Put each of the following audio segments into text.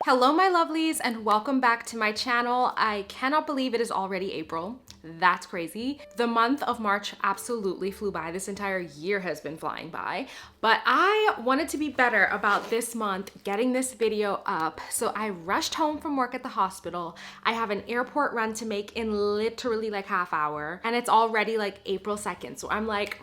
Hello my lovelies and welcome back to my channel. I cannot believe it is already April. That's crazy. The month of March absolutely flew by. This entire year has been flying by, but I wanted to be better about this month getting this video up. So I rushed home from work at the hospital. I have an airport run to make in literally like half hour and it's already like April 2nd. So I'm like,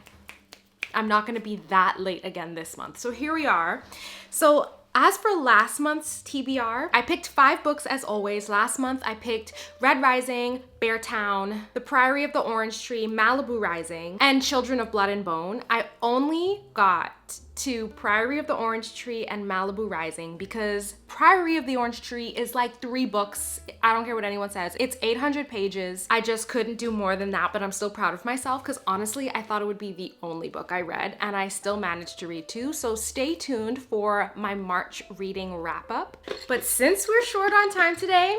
I'm not gonna be that late again this month. So here we are. So as for last month's TBR, I picked 5 books as always. Last month I picked Red Rising, Beartown, The Priory of the Orange Tree, Malibu Rising, and Children of Blood and Bone. I only got to Priory of the Orange Tree and Malibu Rising because Priory of the Orange Tree is like 3 books. I don't care what anyone says. It's 800 pages. I just couldn't do more than that, but I'm still proud of myself because honestly, I thought it would be the only book I read and I still managed to read 2. So stay tuned for my March reading wrap up. But since we're short on time today,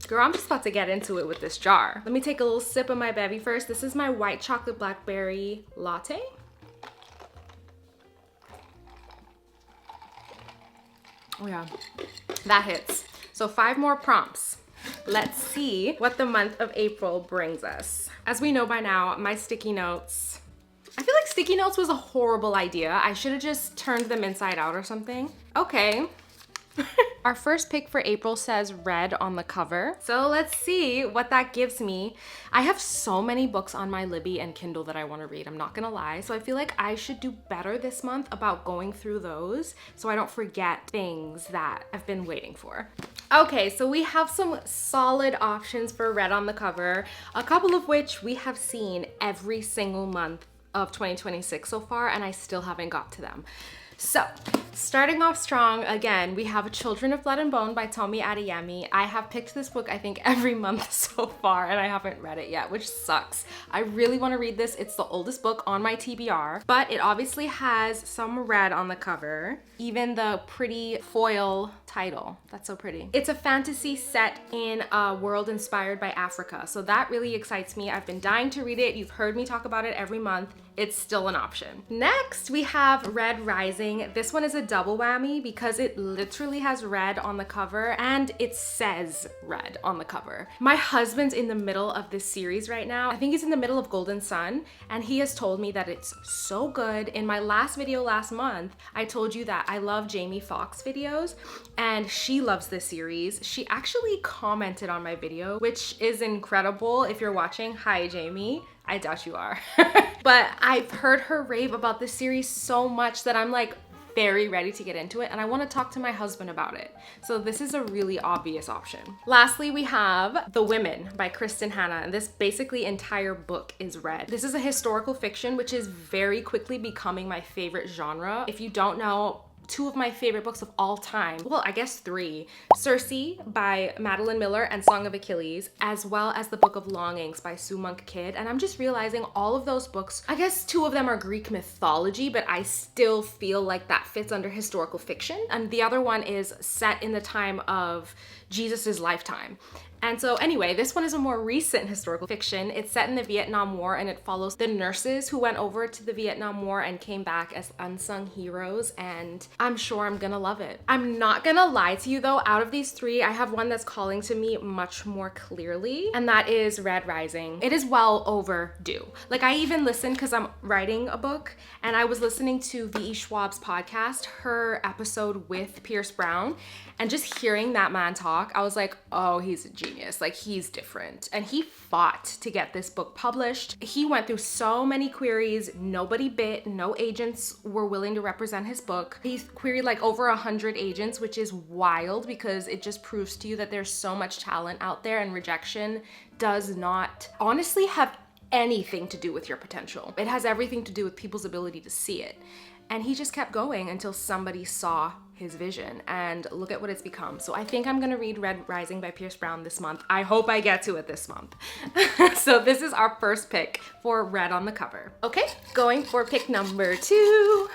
girl, I'm just about to get into it with this jar. Let me take a little sip of my bevy first. This is my white chocolate blackberry latte. Oh yeah, that hits. So 5 more prompts. Let's see what the month of April brings us. As we know by now, my sticky notes, I feel like sticky notes was a horrible idea. I should have just turned them inside out or something. Okay. Our first pick for April says red on the cover. So let's see what that gives me. I have so many books on my Libby and Kindle that I want to read, I'm not gonna lie. So I feel like I should do better this month about going through those so I don't forget things that I've been waiting for. Okay, so we have some solid options for red on the cover, a couple of which we have seen every single month of 2026 so far, and I still haven't got to them. So, starting off strong, again, we have Children of Blood and Bone by Tomi Adeyemi. I have picked this book, I think, every month so far, and I haven't read it yet, which sucks. I really want to read this. It's the oldest book on my TBR, but it obviously has some red on the cover, even the pretty foil title. That's so pretty. It's a fantasy set in a world inspired by Africa, so that really excites me. I've been dying to read it. You've heard me talk about it every month. It's still an option. Next, we have Red Rising. This one is a double whammy because it literally has red on the cover and it says red on the cover. My husband's in the middle of this series right now. I think he's in the middle of Golden Sun and he has told me that it's so good. In my last video last month, I told you that I love Jamie Foxx videos and she loves this series. She actually commented on my video, which is incredible. If you're watching, hi Jamie. I doubt you are. But I've heard her rave about this series so much that I'm like very ready to get into it and I want to talk to my husband about it. So this is a really obvious option. Lastly, we have The Women by Kristen Hanna, and this basically entire book is red. This is a historical fiction, which is very quickly becoming my favorite genre. If you don't know, 2 of my favorite books of all time, well, I guess 3, Circe by Madeline Miller and Song of Achilles, as well as the Book of Longings by Sue Monk Kidd. And I'm just realizing all of those books, I guess 2 of them are Greek mythology, but I still feel like that fits under historical fiction. And the other one is set in the time of Jesus's lifetime. And so anyway, this one is a more recent historical fiction. It's set in the Vietnam War and it follows the nurses who went over to the Vietnam War and came back as unsung heroes, and I'm sure I'm gonna love it. I'm not gonna lie to you though, out of these 3, I have one that's calling to me much more clearly, and that is Red Rising. It is well overdue. Like I even listened, because I'm writing a book, and I was listening to V.E. Schwab's podcast, her episode with Pierce Brown, and just hearing that man talk, I was like, oh, he's a genius. Like he's different. And he fought to get this book published. He went through so many queries, nobody bit, no agents were willing to represent his book. He queried like over 100 agents, which is wild because it just proves to you that there's so much talent out there and rejection does not honestly have anything to do with your potential. It has everything to do with people's ability to see it. And he just kept going until somebody saw his vision, and look at what it's become. So I think I'm gonna read Red Rising by Pierce Brown this month. I hope I get to it this month. So this is our first pick for red on the cover. Okay, going for pick number 2.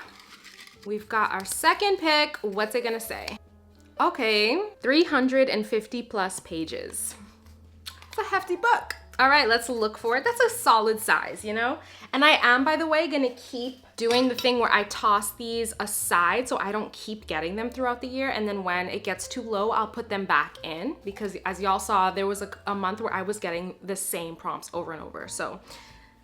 We've got our second pick. What's it gonna say? Okay, 350 plus pages. It's a hefty book. All right, let's look for it. That's a solid size, you know? And I am, by the way, gonna keep doing the thing where I toss these aside so I don't keep getting them throughout the year, and then when it gets too low, I'll put them back in, because as y'all saw, there was a month where I was getting the same prompts over and over. So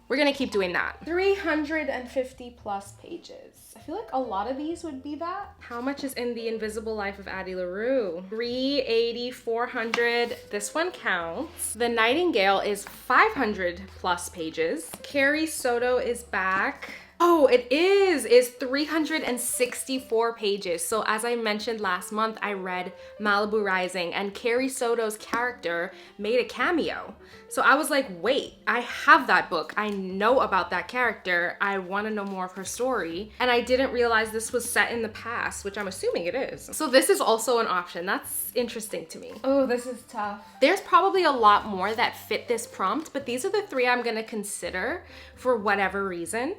we're gonna keep doing that. 350 plus pages. I feel like a lot of these would be that. How much is in The Invisible Life of Addie LaRue? 380, 400. This one counts. The Nightingale is 500 plus pages. Carrie Soto is back. Oh, it is 364 pages. So as I mentioned last month, I read Malibu Rising and Carrie Soto's character made a cameo. So I was like, wait, I have that book. I know about that character. I want to know more of her story. And I didn't realize this was set in the past, which I'm assuming it is. So this is also an option. That's interesting to me. Oh, this is tough. There's probably a lot more that fit this prompt, but these are the three I'm gonna consider for whatever reason.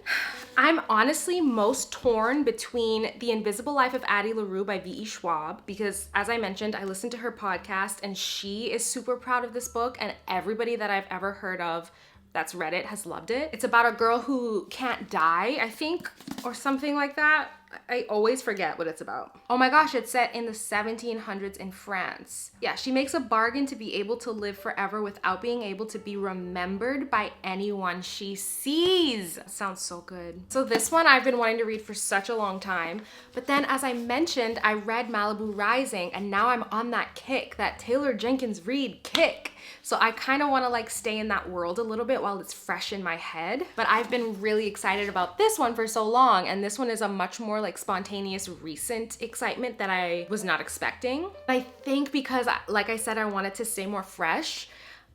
I'm honestly most torn between The Invisible Life of Addie LaRue by V.E. Schwab, because as I mentioned, I listened to her podcast and she is super proud of this book, and everybody that I've ever heard of that's read it has loved it. It's about a girl who can't die, I think, or something like that. I always forget what it's about. Oh my gosh, it's set in the 1700s in France. Yeah, she makes a bargain to be able to live forever without being able to be remembered by anyone she sees. Sounds so good. So this one I've been wanting to read for such a long time, but then as I mentioned, I read Malibu Rising, and now I'm on that kick, that Taylor Jenkins Reid kick. So I kind of want to like stay in that world a little bit while it's fresh in my head. But I've been really excited about this one for so long, and this one is a much more like spontaneous recent excitement that I was not expecting. I think because, like I said, I wanted to stay more fresh,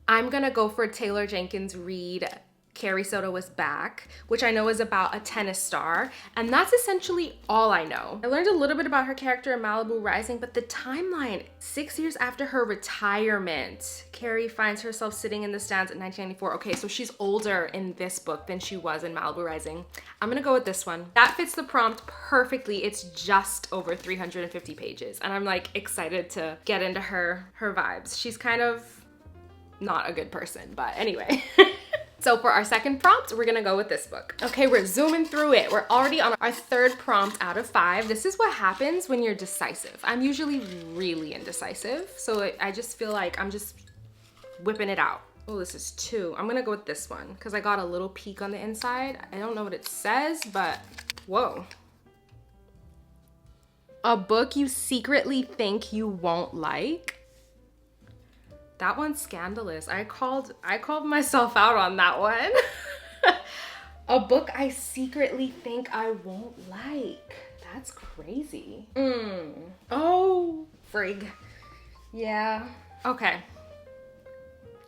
I'm gonna go for Taylor Jenkins Reid, Carrie Soto Was Back, which I know is about a tennis star, and that's essentially all I know. I learned a little bit about her character in Malibu Rising, but the timeline, 6 years after her retirement, Carrie finds herself sitting in the stands at 1994. Okay, so she's older in this book than she was in Malibu Rising. I'm gonna go with this one. That fits the prompt perfectly. It's just over 350 pages, and I'm like excited to get into her vibes. She's kind of not a good person, but anyway. So for our second prompt, we're gonna go with this book. Okay, we're zooming through it. We're already on our third prompt out of 5. This is what happens when you're decisive. I'm usually really indecisive, so I just feel like I'm just whipping it out. Oh, this is 2. I'm gonna go with this one because I got a little peek on the inside. I don't know what it says, but whoa. A book you secretly think you won't like. That one's scandalous. I called myself out on that one. A book I secretly think I won't like. That's crazy. Oh, frig. Yeah. Okay.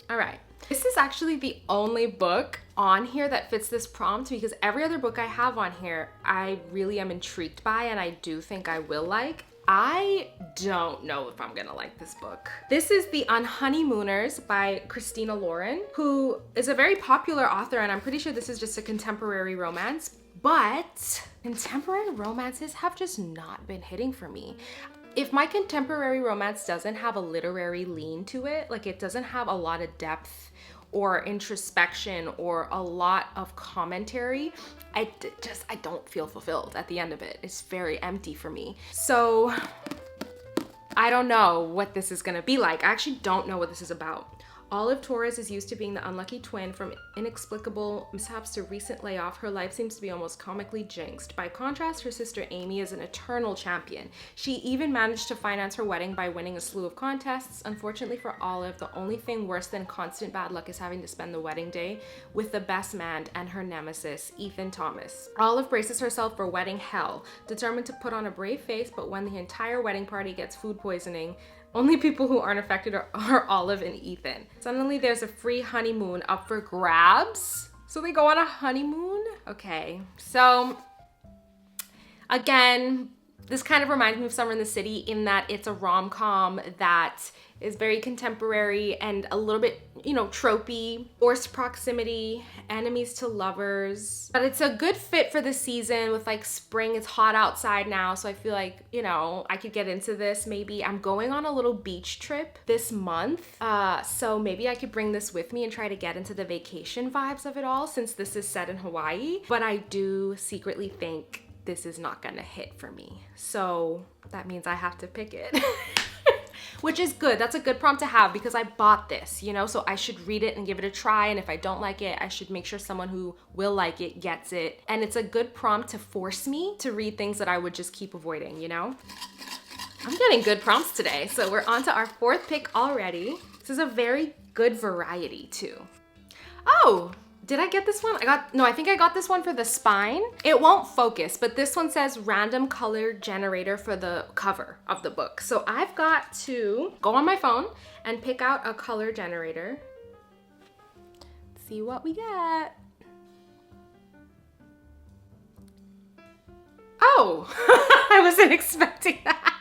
All right. This is actually the only book on here that fits this prompt, because every other book I have on here, I really am intrigued by and I do think I will like. I don't know if I'm gonna like this book. This is The Unhoneymooners by Christina Lauren, who is a very popular author, and I'm pretty sure this is just a contemporary romance, but contemporary romances have just not been hitting for me. If my contemporary romance doesn't have a literary lean to it, like it doesn't have a lot of depth or introspection or a lot of commentary, I don't feel fulfilled at the end of it. It's very empty for me. So I don't know what this is gonna be like. I actually don't know what this is about. Olive Torres is used to being the unlucky twin. From inexplicable mishaps to recent layoff, her life seems to be almost comically jinxed. By contrast, her sister Amy is an eternal champion. She even managed to finance her wedding by winning a slew of contests. Unfortunately for Olive, the only thing worse than constant bad luck is having to spend the wedding day with the best man and her nemesis, Ethan Thomas. Olive braces herself for wedding hell, determined to put on a brave face, but when the entire wedding party gets food poisoning, only people who aren't affected are Olive and Ethan. Suddenly there's a free honeymoon up for grabs. So they go on a honeymoon? Okay, so again, This kind of reminds me of Summer in the City in that it's a rom-com that is very contemporary and a little bit, you know, tropey, forced proximity, enemies to lovers. But it's a good fit for the season with like spring. It's hot outside now, so I feel like, you know, I could get into this maybe. I'm going on a little beach trip this month, so maybe I could bring this with me and try to get into the vacation vibes of it all since this is set in Hawaii. But I do secretly think this is not gonna hit for me. So that means I have to pick it. Which is good. That's a good prompt to have because I bought this, you know, so I should read it and give it a try. And if I don't like it, I should make sure someone who will like it gets it. And it's a good prompt to force me to read things that I would just keep avoiding, you know? I'm getting good prompts today. So we're on to our fourth pick already. This is a very good variety too. Oh, did I get this one? I think I got this one for the spine. It won't focus, but this one says random color generator for the cover of the book. So I've got to go on my phone and pick out a color generator. See what we get. Oh, I wasn't expecting that.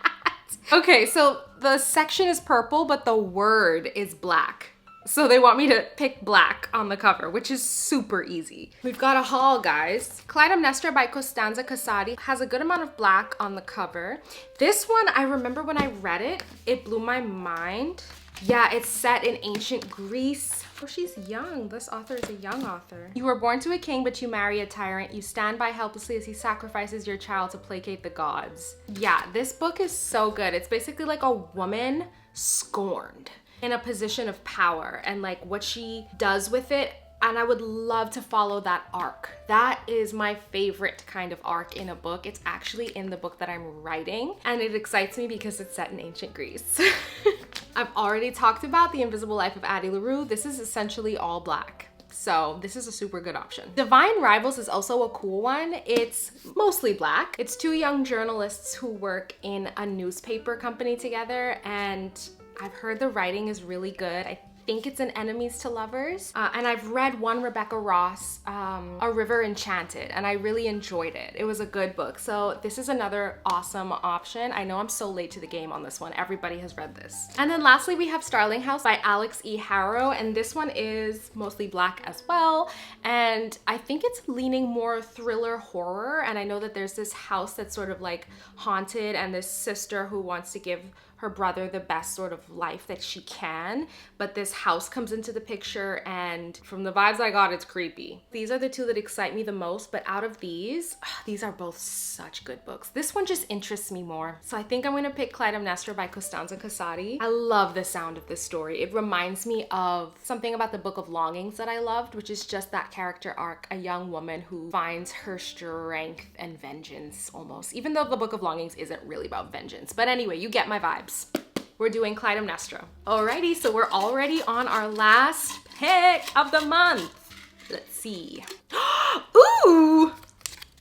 Okay, so the section is purple, but the word is black. So they want me to pick black on the cover, which is super easy. We've got a haul, guys. Clytemnestra by Costanza Casati has a good amount of black on the cover. This one, I remember when I read it, it blew my mind. Yeah, it's set in ancient Greece. Oh, she's young. This author is a young author. You were born to a king, but you marry a tyrant. You stand by helplessly as he sacrifices your child to placate the gods. Yeah, this book is so good. It's basically like a woman scorned in a position of power and like what she does with it. And I would love to follow that arc. That is my favorite kind of arc in a book. It's actually in the book that I'm writing and it excites me because it's set in ancient Greece. I've already talked about The Invisible Life of Addie LaRue. This is essentially all black. So this is a super good option. Divine Rivals is also a cool one. It's mostly black. It's two young journalists who work in a newspaper company together, and I've heard the writing is really good. I think it's an enemies to lovers. And I've read one Rebecca Ross, A River Enchanted, and I really enjoyed it. It was a good book. So this is another awesome option. I know I'm so late to the game on this one. Everybody has read this. And then lastly, we have Starling House by Alex E. Harrow. And this one is mostly black as well. And I think it's leaning more thriller horror. And I know that there's this house that's sort of like haunted and this sister who wants to give her brother the best sort of life that she can, but this house comes into the picture and from the vibes I got, it's creepy. These are the two that excite me the most, but out of these are both such good books. This one just interests me more. So I think I'm gonna pick Clytemnestra by Costanza Casati. I love the sound of this story. It reminds me of something about the Book of Longings that I loved, which is just that character arc, a young woman who finds her strength and vengeance almost, even though the Book of Longings isn't really about vengeance. But anyway, you get my vibe. We're doing Clytemnestra. Alrighty, so we're already on our last pick of the month. Let's see. Ooh!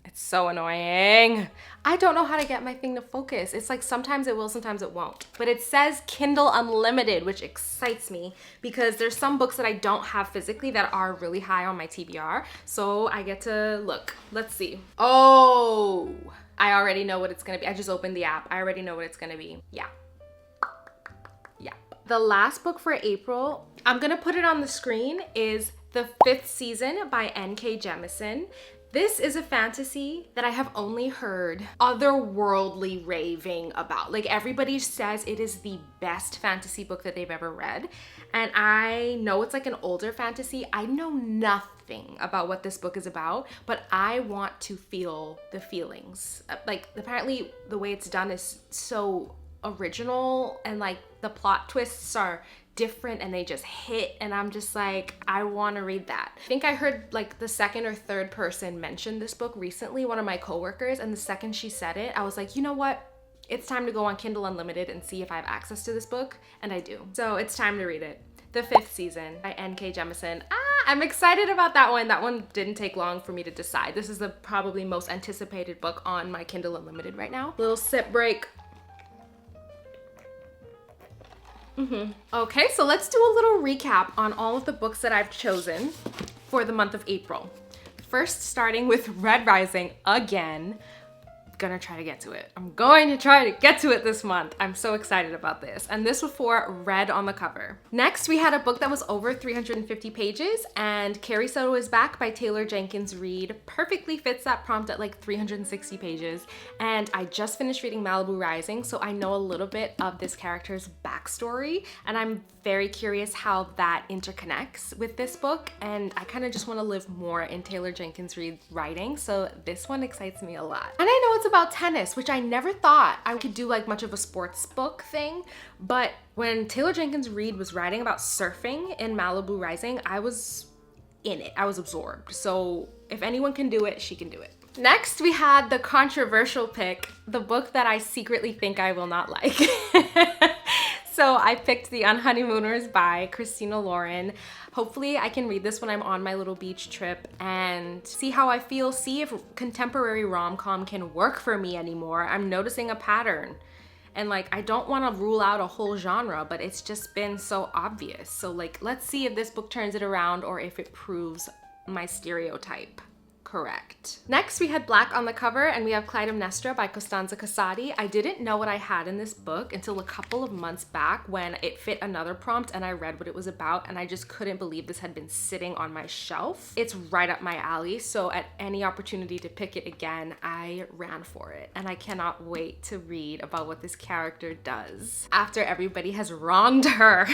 It's so annoying. I don't know how to get my thing to focus. It's like sometimes it will, sometimes it won't. But it says Kindle Unlimited, which excites me because there's some books that I don't have physically that are really high on my TBR. So I get to look. Let's see. Oh, I already know what it's gonna be. I just opened the app. I already know what it's gonna be. Yeah. The last book for April, I'm gonna put it on the screen, is The Fifth Season by N.K. Jemisin. This is a fantasy that I have only heard otherworldly raving about. Like everybody says it is the best fantasy book that they've ever read. And I know it's like an older fantasy. I know nothing about what this book is about, but I want to feel the feelings. Like apparently the way it's done is so original and like the plot twists are different and they just hit, and I'm just like, I want to read that. I think I heard like the second or third person mention this book recently, one of my coworkers, and the second she said it, I was like, you know what? It's time to go on Kindle Unlimited and see if I have access to this book, and I do. So it's time to read it. The Fifth Season by N.K. Jemisin. I'm excited about that one. That one didn't take long for me to decide. This is the probably most anticipated book on my Kindle Unlimited right now. Little sip break. Okay, so let's do a little recap on all of the books that I've chosen for the month of April. First, starting with Red Rising again. gonna try to get to it. I'm going to try to get to it this month. I'm so excited about this. And this was for Red on the cover. Next, we had a book that was over 350 pages, and Carrie Soto is Back by Taylor Jenkins Reid. Perfectly fits that prompt at like 360 pages. And I just finished reading Malibu Rising, so I know a little bit of this character's backstory, and I'm very curious how that interconnects with this book, and I kind of just want to live more in Taylor Jenkins Reid's writing, so this one excites me a lot. And I know it's about tennis, which I never thought I could do like much of a sports book thing, but when Taylor Jenkins Reid was writing about surfing in Malibu Rising, I was in it. I was absorbed. So if anyone can do it, she can do it. Next, we had the controversial pick, the book that I secretly think I will not like. So I picked The Unhoneymooners by Christina Lauren. Hopefully I can read this when I'm on my little beach trip and see how I feel, see if contemporary rom-com can work for me anymore. I'm noticing a pattern. And like, I don't want to rule out a whole genre, but it's just been so obvious. So like, let's see if this book turns it around or if it proves my stereotype correct. Next, we had Black on the cover, and we have Clytemnestra by Costanza Casati. I didn't know what I had in this book until a couple of months back when it fit another prompt and I read what it was about, and I just couldn't believe this had been sitting on my shelf. It's right up my alley, so at any opportunity to pick it again, I ran for it. And I cannot wait to read about what this character does after everybody has wronged her.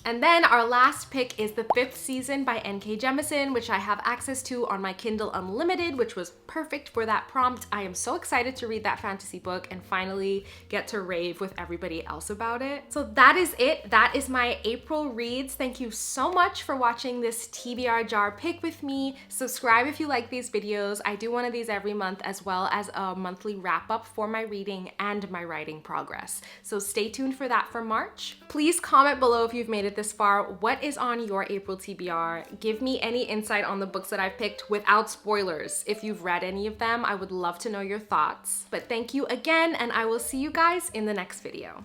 And then our last pick is The Fifth Season by N.K. Jemisin, which I have access to on my Kindle Unlimited, which was perfect for that prompt. I am so excited to read that fantasy book and finally get to rave with everybody else about it. So that is it. That is my April reads. Thank you so much for watching this TBR jar pick with me. Subscribe if you like these videos. I do one of these every month, as well as a monthly wrap up for my reading and my writing progress. So stay tuned for that for March. Please comment below if you've made it this far. What is on your April TBR? Give me any insight on the books that I've picked without spoilers. If you've read any of them, I would love to know your thoughts. But thank you again, and I will see you guys in the next video.